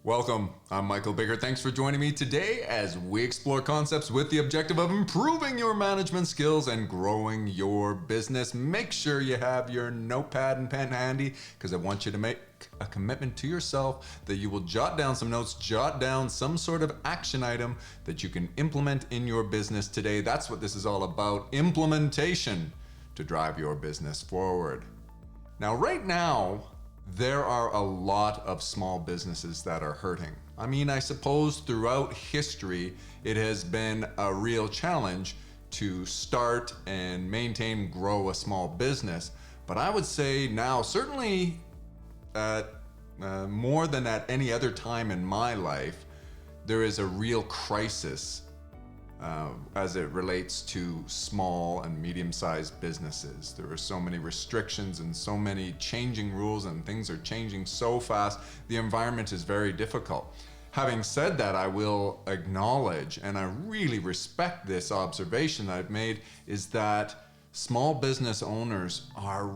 Welcome, I'm Michael Bickert. Thanks for joining me today as we explore concepts with the objective of improving your management skills and growing your business. Make sure you have your notepad and pen handy because I want you to make a commitment to yourself that you will jot down some notes, jot down some sort of action item that you can implement in your business today. That's what this is all about, implementation to drive your business forward. Now, right now, there are a lot of small businesses that are hurting. I mean, I suppose throughout history, it has been a real challenge to start and maintain, grow a small business. But I would say now, certainly more than at any other time in my life, there is a real crisis as it relates to small and medium-sized businesses. There are so many restrictions and so many changing rules, and things are changing so fast. The environment is very difficult. Having said that, I will acknowledge, and I really respect this observation that I've made, is that small business owners are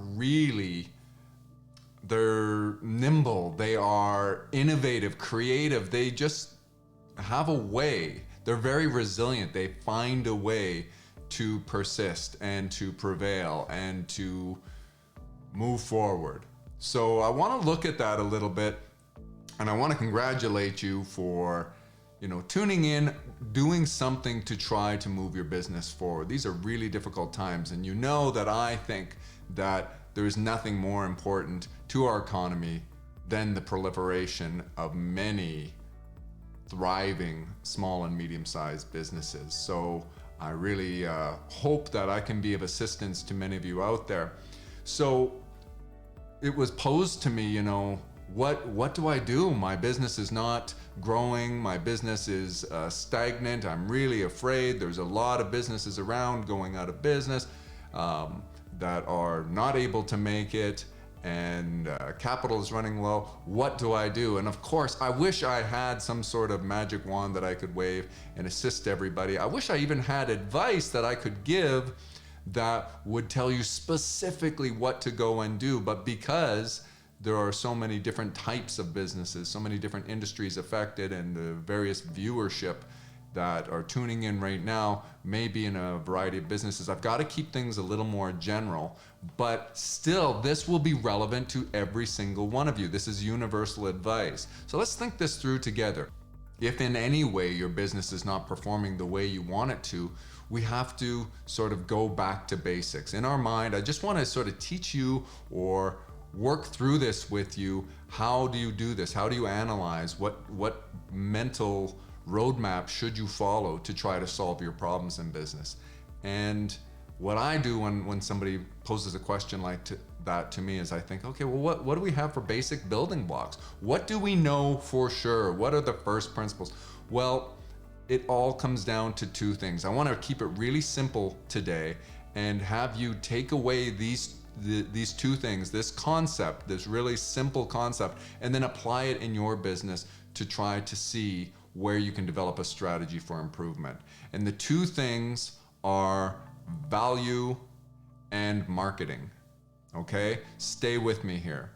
they're nimble, they are innovative, creative, they just have a way. They're very resilient. They find a way to persist and to prevail and to move forward. So I want to look at that a little bit, and I want to congratulate you for, tuning in, doing something to try to move your business forward. These are really difficult times, and you know that I think that there is nothing more important to our economy than the proliferation of many thriving small and medium-sized businesses. So I really hope that I can be of assistance to many of you out there. So it was posed to me, what do I do? My business is not growing. My business is stagnant. I'm really afraid. There's a lot of businesses around going out of business that are not able to make it, and capital is running low. What do I do? And of course, I wish I had some sort of magic wand that I could wave and assist everybody. I wish I even had advice that I could give that would tell you specifically what to go and do. But because there are so many different types of businesses, so many different industries affected, and the various viewership that are tuning in right now may be in a variety of businesses, I've got to keep things a little more general, but still this will be relevant to every single one of you. This is universal advice. So let's think this through together. If in any way your business is not performing the way you want it to, we have to sort of go back to basics. In our mind, I just want to sort of teach you or work through this with you. How do you do this? How do you analyze? What mental roadmap should you follow to try to solve your problems in business? And what I do when somebody poses a question like that to me is I think, okay, well, what do we have for basic building blocks? What do we know for sure? What are the first principles? Well, it all comes down to two things. I want to keep it really simple today and have you take away these two things, this concept, this really simple concept, and then apply it in your business to try to see where you can develop a strategy for improvement. And the two things are value and marketing. Okay? Stay with me here.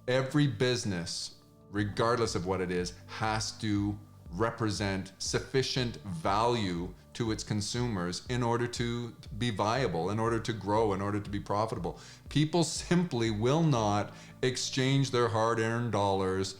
Every business, regardless of what it is, has to represent sufficient value to its consumers in order to be viable, in order to grow, in order to be profitable. People simply will not exchange their hard-earned dollars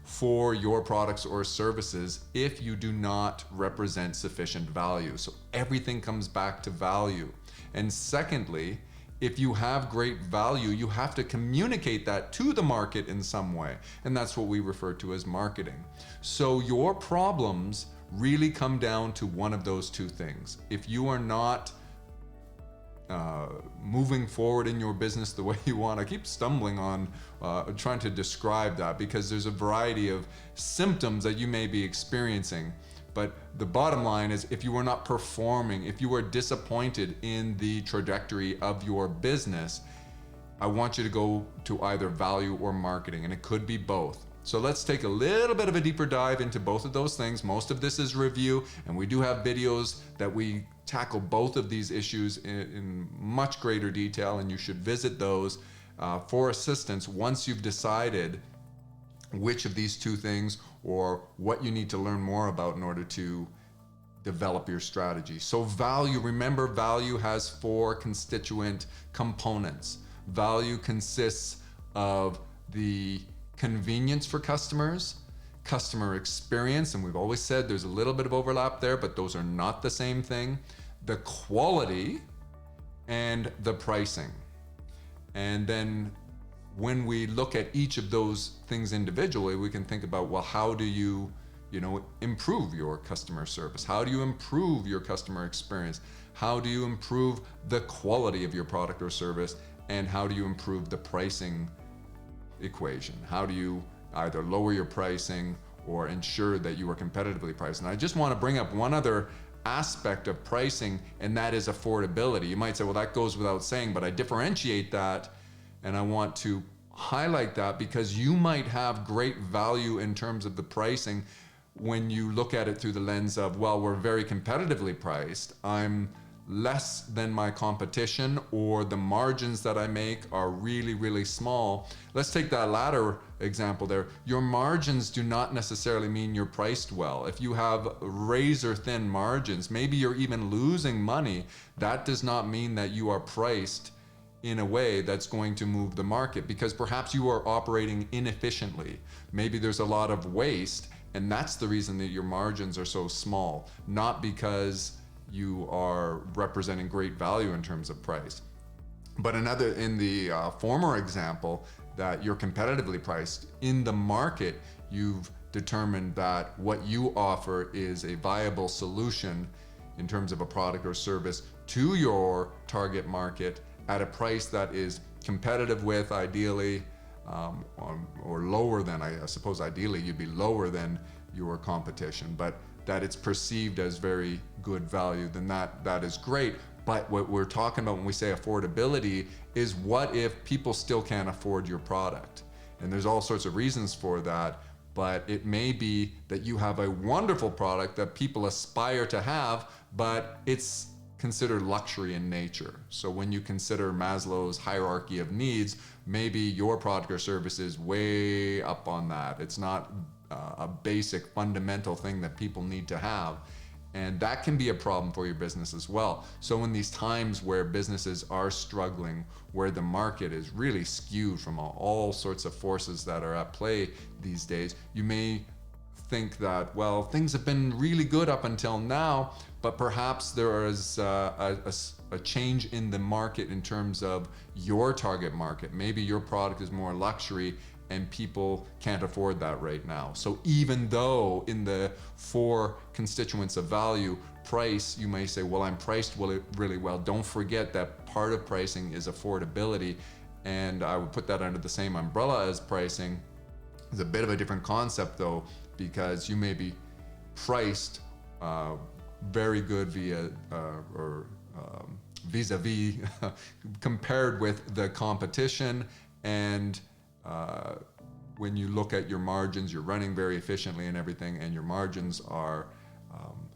for your products or services if you do not represent sufficient value. So everything comes back to value. And secondly, if you have great value, you have to communicate that to the market in some way. And that's what we refer to as marketing. So your problems really come down to one of those two things. If you are not moving forward in your business the way you want, I keep stumbling on trying to describe that because there's a variety of symptoms that you may be experiencing. But the bottom line is, if you are not performing, if you are disappointed in the trajectory of your business, I want you to go to either value or marketing, and it could be both. So let's take a little bit of a deeper dive into both of those things. Most of this is review, and we do have videos that we tackle both of these issues in much greater detail, and you should visit those for assistance once you've decided which of these two things or what you need to learn more about in order to develop your strategy. So value, remember, value has 4 constituent components. Value consists of the convenience for customers, customer experience, and we've always said there's a little bit of overlap there, but those are not the same thing, the quality, and the pricing. And then when we look at each of those things individually, we can think about, well, how do you improve your customer service? How do you improve your customer experience? How do you improve the quality of your product or service? And how do you improve the pricing equation? How do you either lower your pricing or ensure that you are competitively priced? And I just want to bring up one other aspect of pricing, and that is affordability. You might say, well, that goes without saying, but I differentiate that, and I want to highlight that because you might have great value in terms of the pricing when you look at it through the lens of, well, we're very competitively priced, I'm less than my competition, or the margins that I make are really, really small. Let's take that latter example there. Your margins do not necessarily mean you're priced well. If you have razor thin margins, maybe you're even losing money, that does not mean that you are priced in a way that's going to move the market, because perhaps you are operating inefficiently. Maybe there's a lot of waste, and that's the reason that your margins are so small, not because you are representing great value in terms of price. But another, in the former example, that you're competitively priced in the market, you've determined that what you offer is a viable solution in terms of a product or service to your target market at a price that is competitive with, ideally, or lower than, I suppose ideally you'd be lower than your competition, but that it's perceived as very good value, then that is great. But what we're talking about when we say affordability is, what if people still can't afford your product? And there's all sorts of reasons for that, but it may be that you have a wonderful product that people aspire to have, but it's considered luxury in nature. So when you consider Maslow's hierarchy of needs, maybe your product or service is way up on that. It's not a basic fundamental thing that people need to have. And that can be a problem for your business as well. So in these times where businesses are struggling, where the market is really skewed from all sorts of forces that are at play these days, you may think that, well, things have been really good up until now, but perhaps there is a change in the market in terms of your target market. Maybe your product is more luxury and people can't afford that right now. So even though in the 4 constituents of value, price, you may say, well, I'm priced really well. Don't forget that part of pricing is affordability, and I would put that under the same umbrella as pricing. It's a bit of a different concept though, because you may be priced very good vis-a-vis compared with the competition, and when you look at your margins, you're running very efficiently and everything, and your margins are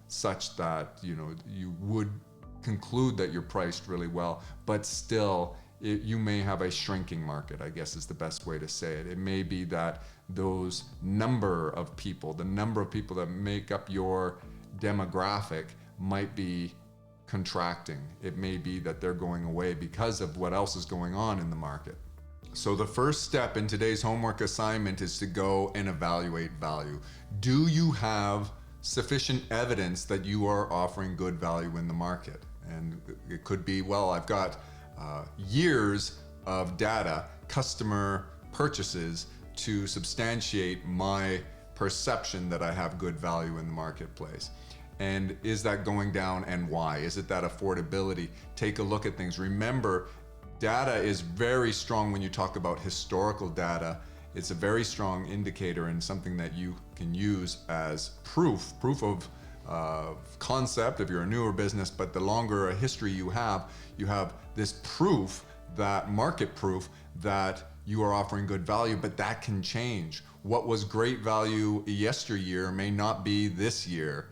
such that you would conclude that you're priced really well, but still you may have a shrinking market, I guess is the best way to say it. It may be that those the number of people that make up your demographic might be contracting. It may be that they're going away because of what else is going on in the market. So the first step in today's homework assignment is to go and evaluate value. Do you have sufficient evidence that you are offering good value in the market? And it could be, well, I've got years of data, customer purchases, to substantiate my perception that I have good value in the marketplace. And is that going down, and why? Is it that affordability? Take a look at things. Remember, data is very strong when you talk about historical data. It's a very strong indicator and something that you can use as proof of concept if you're a newer business, but the longer a history you have this proof, that market proof, that you are offering good value, but that can change. What was great value yesteryear may not be this year.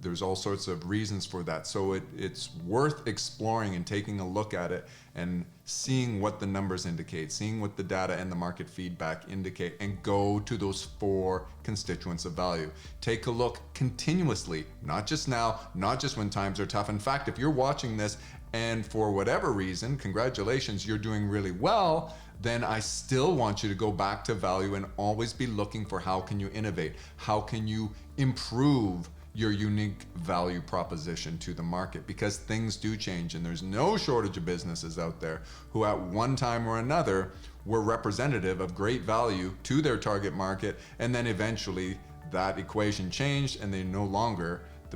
there's all sorts of reasons for that. So it's worth exploring and taking a look at it and seeing what the numbers indicate, seeing what the data and the market feedback indicate, and go to those 4 constituents of value. Take a look continuously, not just now, not just when times are tough. In fact, if you're watching this and for whatever reason, congratulations, you're doing really well, then I still want you to go back to value and always be looking for how can you innovate? How can you improve your unique value proposition to the market? Because things do change, and there's no shortage of businesses out there who at one time or another were representative of great value to their target market, and then eventually that equation changed and the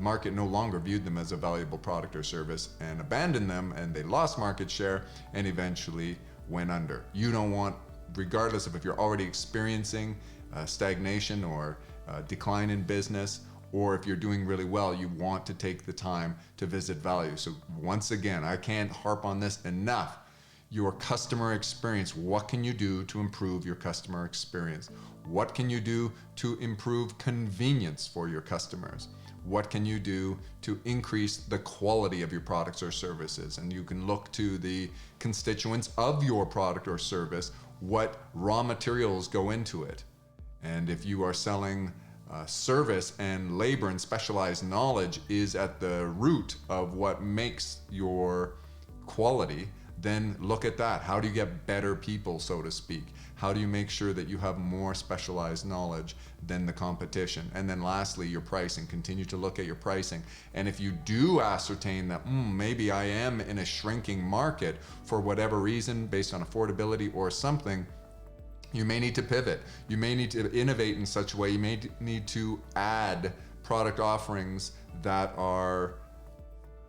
market no longer viewed them as a valuable product or service and abandoned them, and they lost market share and eventually went under. You don't want, regardless of if you're already experiencing stagnation or decline in business, or if you're doing really well, you want to take the time to visit value. So once again, I can't harp on this enough. Your customer experience. What can you do to improve your customer experience? What can you do to improve convenience for your customers? What can you do to increase the quality of your products or services? And you can look to the constituents of your product or service. What raw materials go into it? And if you are selling service, and labor and specialized knowledge is at the root of what makes your quality, then look at that. How do you get better people, so to speak? How do you make sure that you have more specialized knowledge than the competition? And then lastly, your pricing. Continue to look at your pricing. And if you do ascertain that maybe I am in a shrinking market for whatever reason, based on affordability or something, you may need to pivot. You may need to innovate in such a way. You may need to add product offerings that are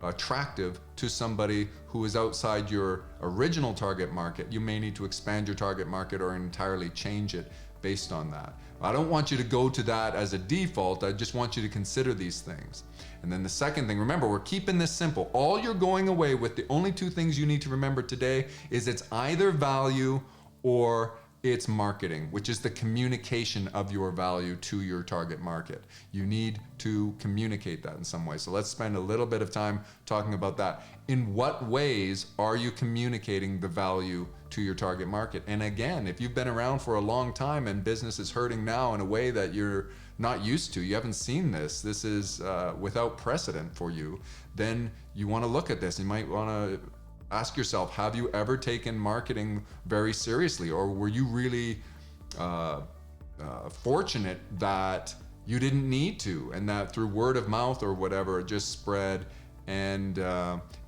attractive to somebody who is outside your original target market. You may need to expand your target market or entirely change it based on that. I don't want you to go to that as a default. I just want you to consider these things. And then the second thing, remember, we're keeping this simple. All you're going away with, the only 2 things you need to remember today is it's either value or it's marketing, which is the communication of your value to your target market. You need to communicate that in some way. So let's spend a little bit of time talking about that. In what ways are you communicating the value to your target market? And again, if you've been around for a long time and business is hurting now in a way that you're not used to, you haven't seen this is without precedent for you, then you want to look at this. You might want to ask yourself, have you ever taken marketing very seriously? Or were you really fortunate that you didn't need to, and that through word of mouth or whatever, it just spread? And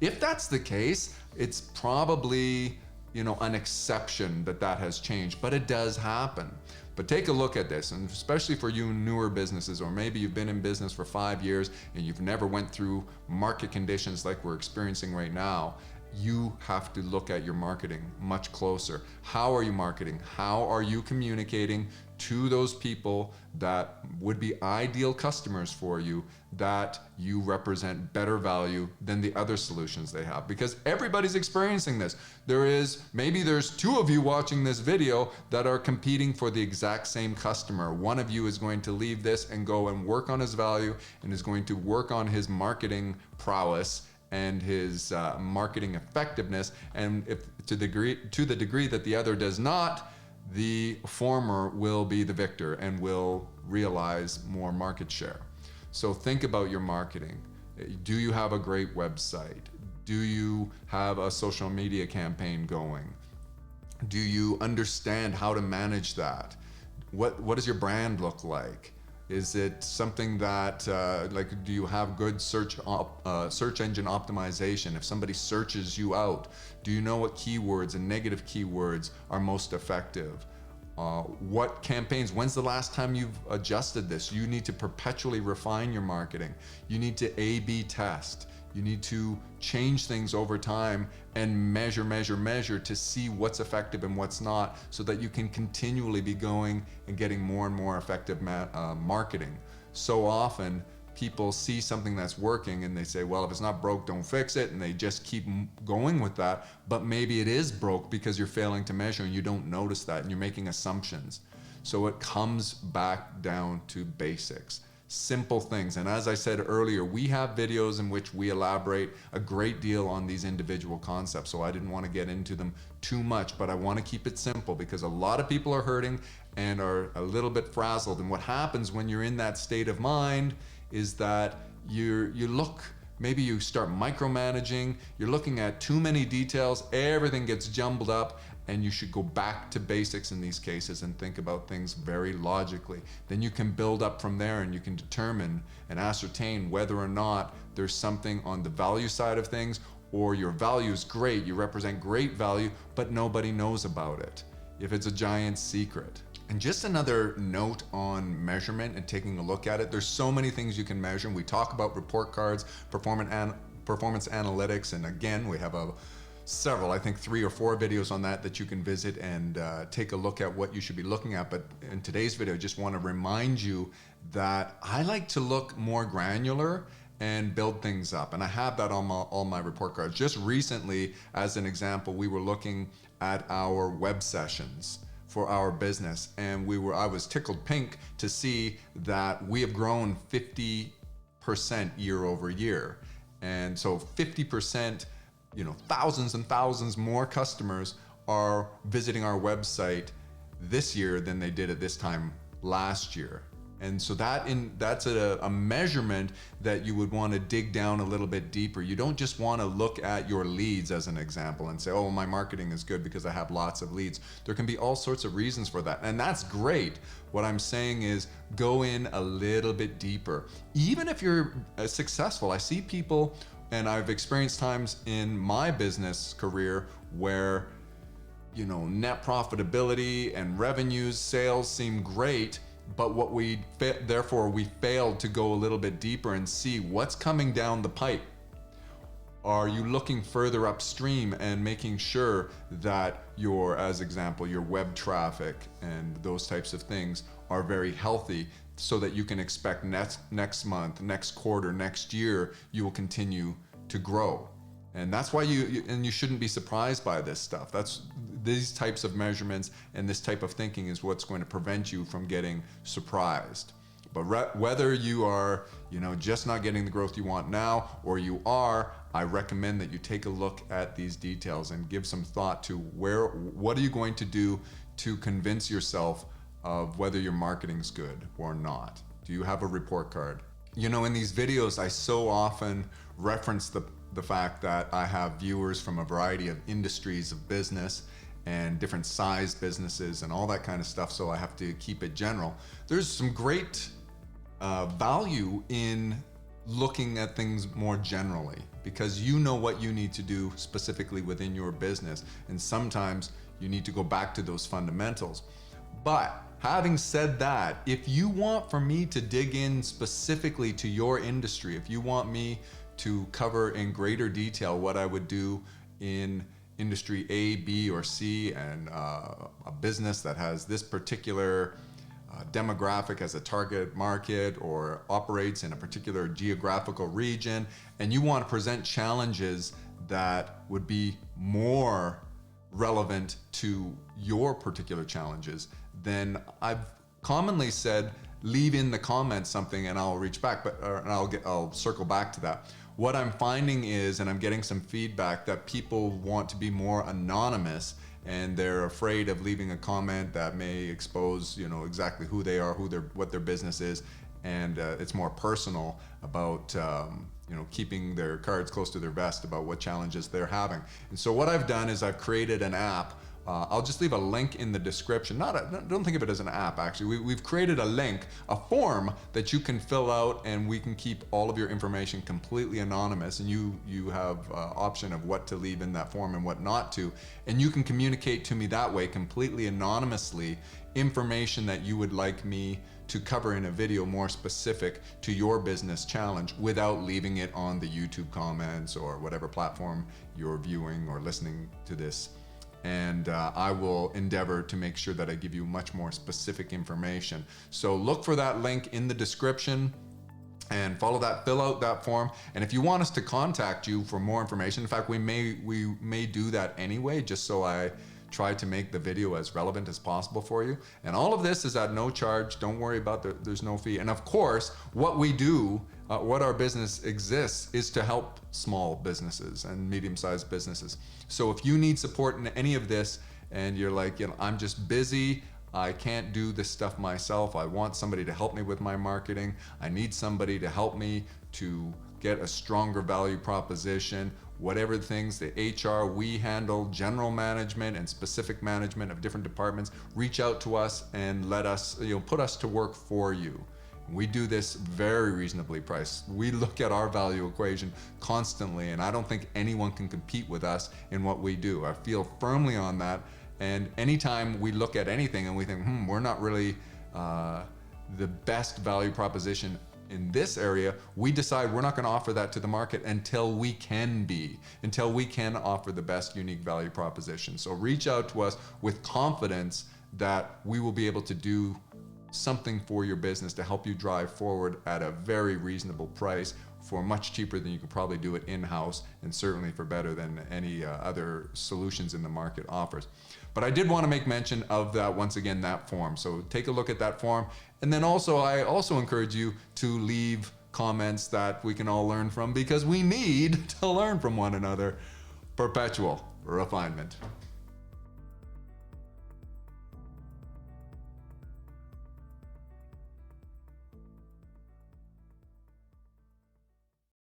if that's the case, it's probably an exception that has changed, but it does happen. But take a look at this, and especially for you newer businesses, or maybe you've been in business for 5 years and you've never went through market conditions like we're experiencing right now. You have to look at your marketing much closer. How are you marketing? How are you communicating to those people that would be ideal customers for you, that you represent better value than the other solutions they have? Because everybody's experiencing this. Maybe there's 2 of you watching this video that are competing for the exact same customer. One of you is going to leave this and go and work on his value and is going to work on his marketing prowess and his marketing effectiveness, and if to the degree that the other does not, the former will be the victor and will realize more market share. So think about your marketing. Do you have a great website? Do you have a social media campaign going? Do you understand how to manage that? What does your brand look like? Is it something that, do you have good search engine optimization? If somebody searches you out, do you know what keywords and negative keywords are most effective? What campaigns, when's the last time you've adjusted this? You need to perpetually refine your marketing. You need to A/B test. You need to change things over time and measure to see what's effective and what's not, so that you can continually be going and getting more and more effective marketing. So often people see something that's working and they say, well, if it's not broke, don't fix it. And they just keep going with that. But maybe it is broke because you're failing to measure and you don't notice that and you're making assumptions. So it comes back down to basics. simple things. And as I said earlier, we have videos in which we elaborate a great deal on these individual concepts. So I didn't want to get into them too much, but I want to keep it simple because a lot of people are hurting and are a little bit frazzled. And what happens when you're in that state of mind is that you look, maybe you start micromanaging, you're looking at too many details, everything gets jumbled up, and you should go back to basics in these cases and think about things very logically. Then you can build up from there and you can determine and ascertain whether or not there's something on the value side of things, or your value is great, you represent great value, but nobody knows about it, if it's a giant secret. And just another note on measurement and taking a look at it, there's so many things you can measure. We talk about report cards, performance analytics, and again, we have several, I think 3 or 4 videos on that you can visit and take a look at what you should be looking at. But in today's video, I just want to remind you that I like to look more granular and build things up. And I have that on all my report cards. Just recently, as an example, we were looking at our web sessions for our business, and I was tickled pink to see that we have grown 50% year over year. And so 50%, thousands and thousands more customers are visiting our website this year than they did at this time last year. And so that's a measurement that you would want to dig down a little bit deeper. You don't just want to look at your leads as an example and say, oh, my marketing is good because I have lots of leads. There can be all sorts of reasons for that, and that's great. What I'm saying is go in a little bit deeper. Even if you're successful, I see people, and I've experienced times in my business career where net profitability and revenues, sales seem great, but therefore we failed to go a little bit deeper and see what's coming down the pipe. Are you looking further upstream and making sure that as example, your web traffic and those types of things are very healthy, so that you can expect next month, next quarter, next year, you will continue to grow. And that's why you shouldn't be surprised by this stuff. These types of measurements and this type of thinking is what's going to prevent you from getting surprised. But whether you are, just not getting the growth you want now, or you are, I recommend that you take a look at these details and give some thought to what are you going to do to convince yourself of whether your marketing's good or not. Do you have a report card? In these videos, I so often reference the fact that I have viewers from a variety of industries of business and different size businesses and all that kind of stuff, so I have to keep it general. There's some great value in looking at things more generally, because you know what you need to do specifically within your business, and sometimes you need to go back to those fundamentals. But having said that, if you want for me to dig in specifically to your industry, if you want me to cover in greater detail what I would do in industry A, B, or C, and a business that has this particular demographic as a target market or operates in a particular geographical region, and you want to present challenges that would be more relevant to your particular challenges, then I've commonly said, leave in the comments something and I'll reach back, I'll circle back to that. What I'm finding is, and I'm getting some feedback, that people want to be more anonymous, and they're afraid of leaving a comment that may expose, exactly who they are, what their business is, and it's more personal about, keeping their cards close to their vest about what challenges they're having. And so what I've done is I've created an app. I'll just leave a link in the description. Don't think of it as an app, actually. We've created a link, a form that you can fill out, and we can keep all of your information completely anonymous. And you have option of what to leave in that form and what not to. And you can communicate to me that way, completely anonymously, information that you would like me to cover in a video more specific to your business challenge, without leaving it on the YouTube comments or whatever platform you're viewing or listening to this. And I will endeavor to make sure that I give you much more specific information. So look for that link in the description and follow that, fill out that form. And if you want us to contact you for more information, in fact, we may do that anyway, just so I try to make the video as relevant as possible for you. And all of this is at no charge. Don't worry about there's no fee. And of course, what we do, what our business exists, is to help small businesses and medium-sized businesses. So if you need support in any of this and you're like, I'm just busy, I can't do this stuff myself, I want somebody to help me with my marketing, I need somebody to help me to get a stronger value proposition, whatever things, the HR, we handle general management and specific management of different departments. Reach out to us and let us, put us to work for you. We do this very reasonably priced. We look at our value equation constantly, and I don't think anyone can compete with us in what we do. I feel firmly on that. And anytime we look at anything and we think, we're not really the best value proposition in this area, we decide we're not going to offer that to the market until we can offer the best unique value proposition. So reach out to us with confidence that we will be able to do something for your business to help you drive forward at a very reasonable price, for much cheaper than you could probably do it in-house, and certainly for better than any other solutions in the market offers. But I did want to make mention of that, once again, that form. So take a look at that form. And then I also encourage you to leave comments that we can all learn from, because we need to learn from one another. Perpetual refinement.